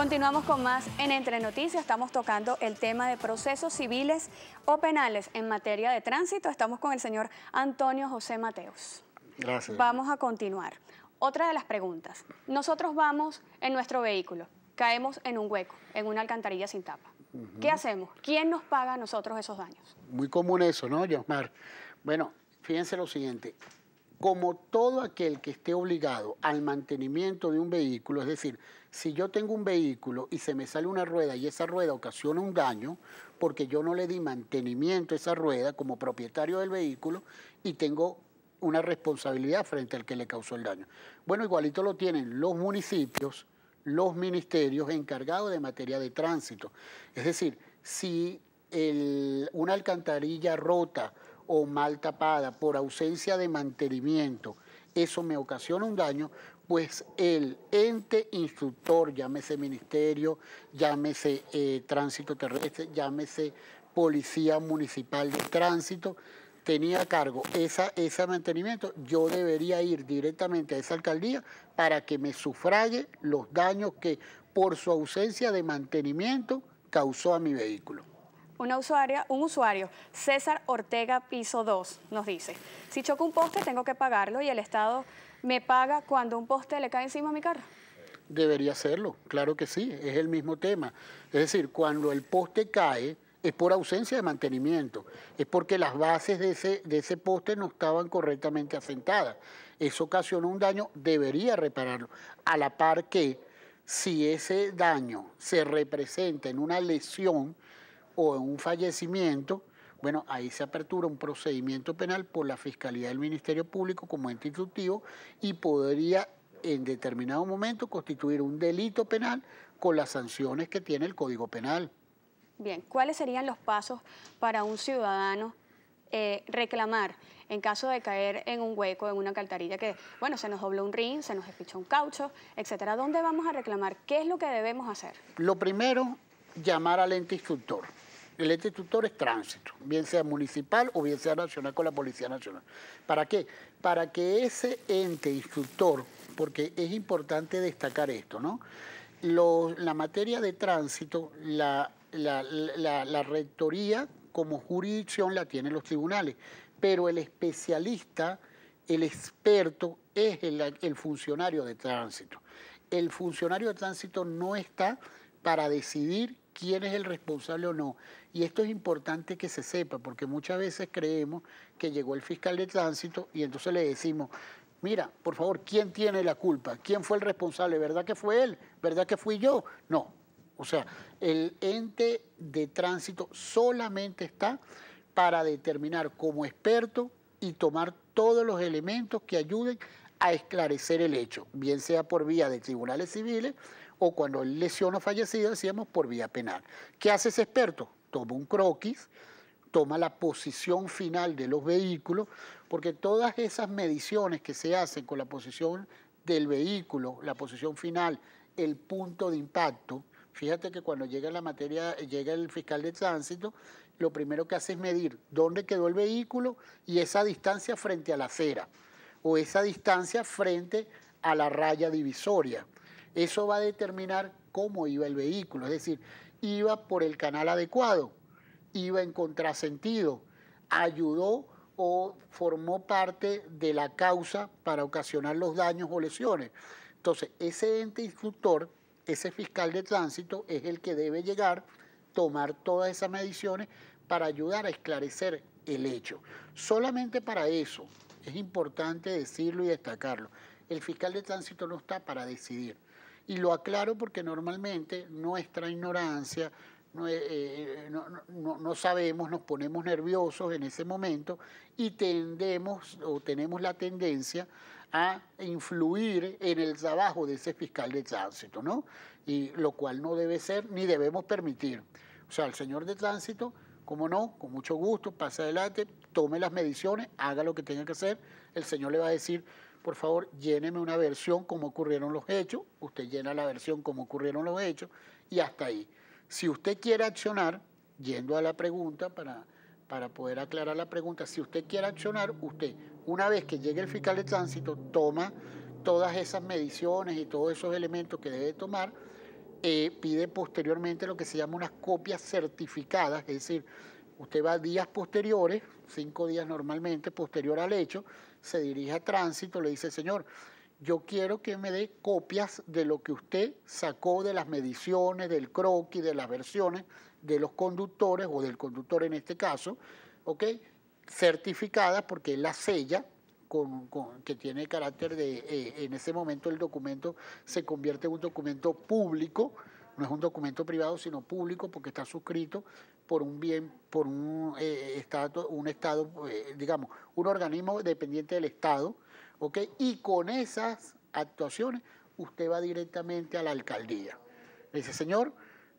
Continuamos con más en Entre Noticias. Estamos tocando el tema de procesos civiles o penales en materia de tránsito. Estamos con el señor Antonio José Mateos. Gracias. Vamos a continuar. Otra de las preguntas. Nosotros vamos en nuestro vehículo, caemos en un hueco, en una alcantarilla sin tapa. ¿Qué hacemos? ¿Quién nos paga a nosotros esos daños? Muy común eso, ¿no, Yosmar? Bueno, fíjense lo siguiente. Como todo aquel que esté obligado al mantenimiento de un vehículo, es decir, si yo tengo un vehículo y se me sale una rueda y esa rueda ocasiona un daño, porque yo no le di mantenimiento a esa rueda como propietario del vehículo y tengo una responsabilidad frente al que le causó el daño. Bueno, igualito lo tienen los municipios, los ministerios encargados de materia de tránsito. Es decir, si una alcantarilla rota o mal tapada por ausencia de mantenimiento, eso me ocasiona un daño, pues el ente instructor, llámese ministerio, llámese tránsito terrestre, llámese policía municipal de tránsito, tenía a cargo ese mantenimiento, yo debería ir directamente a esa alcaldía para que me sufrague los daños que por su ausencia de mantenimiento causó a mi vehículo. Un usuario, César Ortega Piso 2, nos dice, si choco un poste tengo que pagarlo y el Estado me paga cuando un poste le cae encima a mi carro. Debería hacerlo, claro que sí, es el mismo tema. Es decir, cuando el poste cae es por ausencia de mantenimiento, es porque las bases de ese poste no estaban correctamente asentadas. Eso ocasionó un daño, debería repararlo. A la par que si ese daño se representa en una lesión o en un fallecimiento, bueno, ahí se apertura un procedimiento penal por la Fiscalía del Ministerio Público como ente instructivo y podría en determinado momento constituir un delito penal con las sanciones que tiene el Código Penal. Bien, ¿cuáles serían los pasos para un ciudadano reclamar en caso de caer en un hueco, en una alcantarilla que, bueno, se nos dobló un rin, se nos despichó un caucho, etcétera? ¿Dónde vamos a reclamar? ¿Qué es lo que debemos hacer? Lo primero, llamar al ente instructor. El ente instructor es tránsito, bien sea municipal o bien sea nacional con la Policía Nacional. ¿Para qué? Para que ese ente instructor, porque es importante destacar esto, ¿no? La materia de tránsito, la rectoría como jurisdicción la tienen los tribunales, pero el especialista, el experto es el funcionario de tránsito. El funcionario de tránsito no está para decidir quién es el responsable o no. Y esto es importante que se sepa, porque muchas veces creemos que llegó el fiscal de tránsito y entonces le decimos, mira, por favor, ¿quién tiene la culpa? ¿Quién fue el responsable? ¿Verdad que fue él? ¿Verdad que fui yo? No. O sea, el ente de tránsito solamente está para determinar como experto y tomar todos los elementos que ayuden a esclarecer el hecho, bien sea por vía de tribunales civiles o cuando él lesiona o fallecido, decíamos, por vía penal. ¿Qué hace ese experto? Toma un croquis, toma la posición final de los vehículos, porque todas esas mediciones que se hacen con la posición del vehículo, la posición final, el punto de impacto, fíjate que cuando llega el fiscal de tránsito, lo primero que hace es medir dónde quedó el vehículo y esa distancia frente a la acera o esa distancia frente a la raya divisoria. Eso va a determinar cómo iba el vehículo, es decir, iba por el canal adecuado, iba en contrasentido, ayudó o formó parte de la causa para ocasionar los daños o lesiones. Entonces, ese ente instructor, ese fiscal de tránsito, es el que debe llegar, tomar todas esas mediciones para ayudar a esclarecer el hecho. Solamente para eso, es importante decirlo y destacarlo, el fiscal de tránsito no está para decidir. Y lo aclaro porque normalmente nuestra ignorancia, no sabemos, nos ponemos nerviosos en ese momento y tenemos la tendencia a influir en el trabajo de ese fiscal de tránsito, ¿no? Y lo cual no debe ser ni debemos permitir. O sea, el señor de tránsito, como no, con mucho gusto, pase adelante, tome las mediciones, haga lo que tenga que hacer, el señor le va a decir, por favor, lléneme una versión como ocurrieron los hechos, usted llena la versión como ocurrieron los hechos y hasta ahí. Si usted quiere accionar, yendo a la pregunta para poder aclarar la pregunta, si usted quiere accionar, usted, una vez que llegue el fiscal de tránsito, toma todas esas mediciones y todos esos elementos que debe tomar pide posteriormente lo que se llama unas copias certificadas, es decir, usted va días posteriores, 5 días normalmente, posterior al hecho, se dirige a tránsito, le dice, señor, yo quiero que me dé copias de lo que usted sacó de las mediciones, del croquis, de las versiones de los conductores, o del conductor en este caso, ¿ok? Certificadas porque él la sella, que tiene carácter de, en ese momento el documento se convierte en un documento público, no es un documento privado, sino público, porque está suscrito por un bien, por un estado, digamos, un organismo dependiente del Estado, ¿ok? Y con esas actuaciones usted va directamente a la alcaldía. Le dice, señor,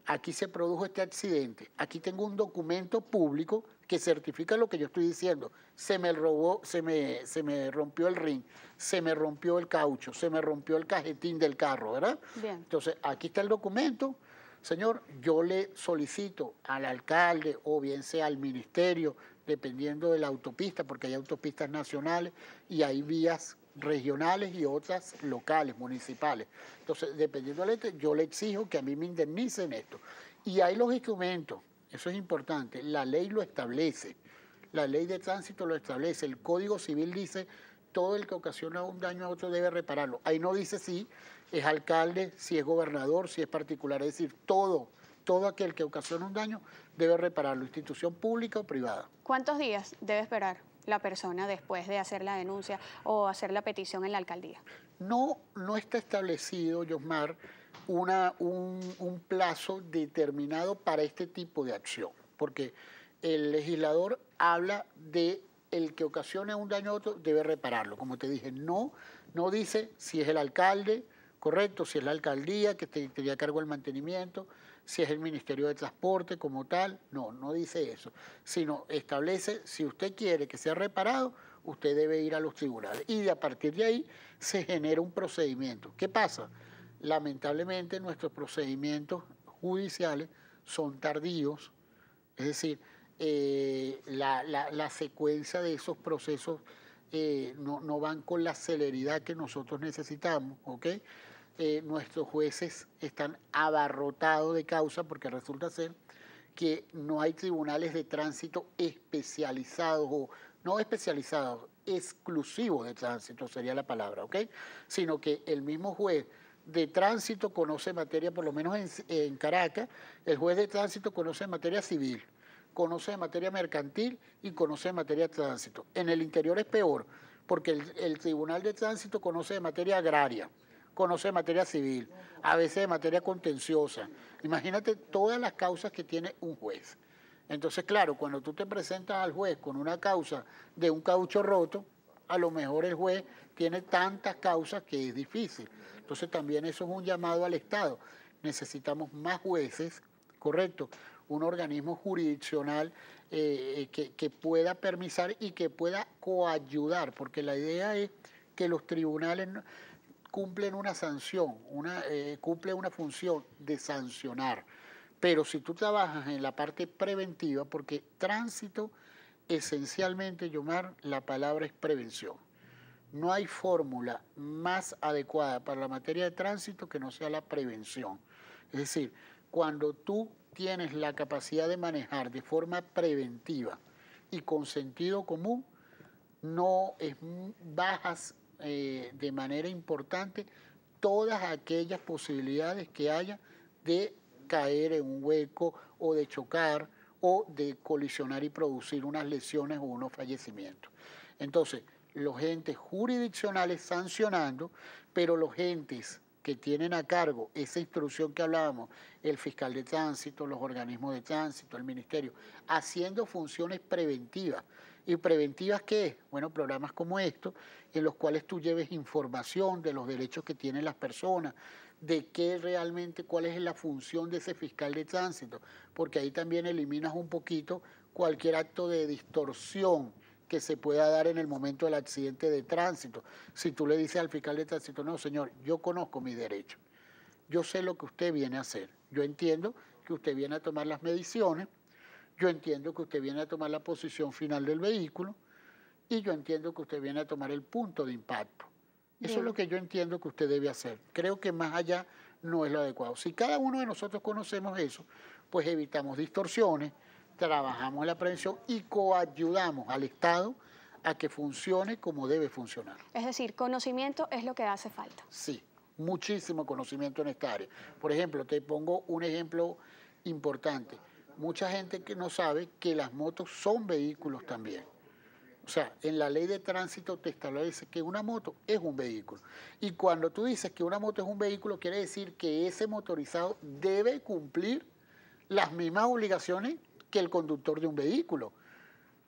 aquí se produjo este accidente, aquí tengo un documento público que certifica lo que yo estoy diciendo. Se me robó, se me rompió el rin, se me rompió el caucho, se me rompió el cajetín del carro, ¿verdad? Bien. Entonces, aquí está el documento. Señor, yo le solicito al alcalde o bien sea al ministerio, dependiendo de la autopista, porque hay autopistas nacionales y hay vías regionales y otras locales, municipales. Entonces, dependiendo del ente, yo le exijo que a mí me indemnicen esto. Y hay los instrumentos, eso es importante, la ley lo establece, la ley de tránsito lo establece, el Código Civil dice, todo el que ocasiona un daño a otro debe repararlo. Ahí no dice si es alcalde, si es gobernador, si es particular, es decir, todo aquel que ocasiona un daño debe repararlo, institución pública o privada. ¿Cuántos días debe esperar la persona después de hacer la denuncia o hacer la petición en la alcaldía? No está establecido, Yosmar, un plazo determinado para este tipo de acción, porque el legislador habla de el que ocasione un daño a otro debe repararlo. Como te dije, no dice si es el alcalde, correcto, si es la alcaldía que tendría a cargo el mantenimiento, si es el Ministerio de Transporte como tal, no dice eso, sino establece si usted quiere que sea reparado, usted debe ir a los tribunales y a partir de ahí se genera un procedimiento. ¿Qué pasa? Lamentablemente nuestros procedimientos judiciales son tardíos, es decir, la secuencia de esos procesos no van con la celeridad que nosotros necesitamos, ¿ok? Nuestros jueces están abarrotados de causa porque resulta ser que no hay tribunales de tránsito especializados o no especializados, exclusivos de tránsito sería la palabra, ¿ok? Sino que el mismo juez de tránsito conoce materia, por lo menos en Caracas, el juez de tránsito conoce materia civil, conoce materia mercantil y conoce materia de tránsito. En el interior es peor, porque el tribunal de tránsito conoce de materia agraria, conoce de materia civil, a veces de materia contenciosa. Imagínate todas las causas que tiene un juez. Entonces, claro, cuando tú te presentas al juez con una causa de un caucho roto, a lo mejor el juez tiene tantas causas que es difícil. Entonces, también eso es un llamado al Estado. Necesitamos más jueces, correcto, un organismo jurisdiccional que pueda permisar y que pueda coayudar, porque la idea es que los tribunales cumplen una sanción, cumple una función de sancionar. Pero si tú trabajas en la parte preventiva, porque tránsito, esencialmente, Yomar, la palabra es prevención. No hay fórmula más adecuada para la materia de tránsito que no sea la prevención. Es decir, cuando tú tienes la capacidad de manejar de forma preventiva y con sentido común, bajas de manera importante todas aquellas posibilidades que haya de caer en un hueco o de chocar o de colisionar y producir unas lesiones o unos fallecimientos. Entonces, los entes jurisdiccionales sancionando, pero los entes que tienen a cargo esa instrucción que hablábamos, el fiscal de tránsito, los organismos de tránsito, el ministerio, haciendo funciones preventivas. ¿Y preventivas qué es? Bueno, programas como estos, en los cuales tú lleves información de los derechos que tienen las personas, de qué realmente, cuál es la función de ese fiscal de tránsito, porque ahí también eliminas un poquito cualquier acto de distorsión que se pueda dar en el momento del accidente de tránsito. Si tú le dices al fiscal de tránsito, no, señor, yo conozco mis derechos, yo sé lo que usted viene a hacer, yo entiendo que usted viene a tomar las mediciones, yo entiendo que usted viene a tomar la posición final del vehículo y yo entiendo que usted viene a tomar el punto de impacto. Eso es lo que yo entiendo que usted debe hacer. Creo que más allá no es lo adecuado. Si cada uno de nosotros conocemos eso, pues evitamos distorsiones, trabajamos en la prevención y coayudamos al Estado a que funcione como debe funcionar. Es decir, conocimiento es lo que hace falta. Sí, muchísimo conocimiento en esta área. Por ejemplo, te pongo un ejemplo importante. Mucha gente que no sabe que las motos son vehículos también. O sea, en la ley de tránsito te establece que una moto es un vehículo. Y cuando tú dices que una moto es un vehículo, quiere decir que ese motorizado debe cumplir las mismas obligaciones que el conductor de un vehículo.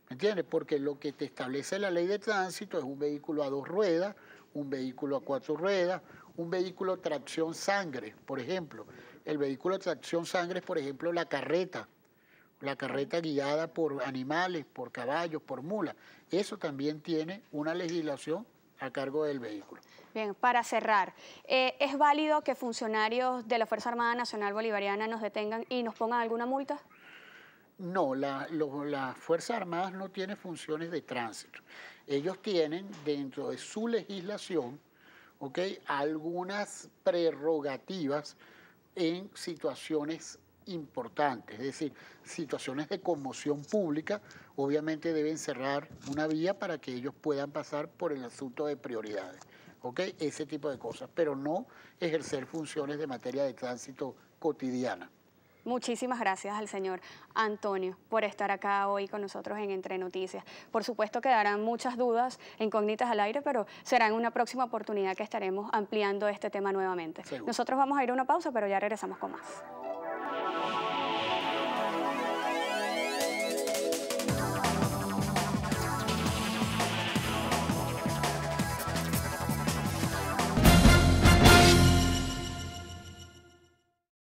¿Me entiendes? Porque lo que te establece la ley de tránsito es un vehículo a 2 ruedas, un vehículo a 4 ruedas, un vehículo tracción sangre, por ejemplo. El vehículo de tracción sangre es, por ejemplo, la carreta guiada por animales, por caballos, por mulas. Eso también tiene una legislación a cargo del vehículo. Bien, para cerrar, ¿es válido que funcionarios de la Fuerza Armada Nacional Bolivariana nos detengan y nos pongan alguna multa? No, las Fuerzas Armadas no tienen funciones de tránsito. Ellos tienen dentro de su legislación, ¿ok?, algunas prerrogativas en situaciones importantes, es decir, situaciones de conmoción pública. Obviamente deben cerrar una vía para que ellos puedan pasar por el asunto de prioridades, ¿ok?, ese tipo de cosas, pero no ejercer funciones de materia de tránsito cotidiana. Muchísimas gracias al señor Antonio por estar acá hoy con nosotros en Entre Noticias. Por supuesto quedarán muchas dudas, incógnitas al aire, pero será en una próxima oportunidad que estaremos ampliando este tema nuevamente. Seguro. Nosotros vamos a ir a una pausa, pero ya regresamos con más.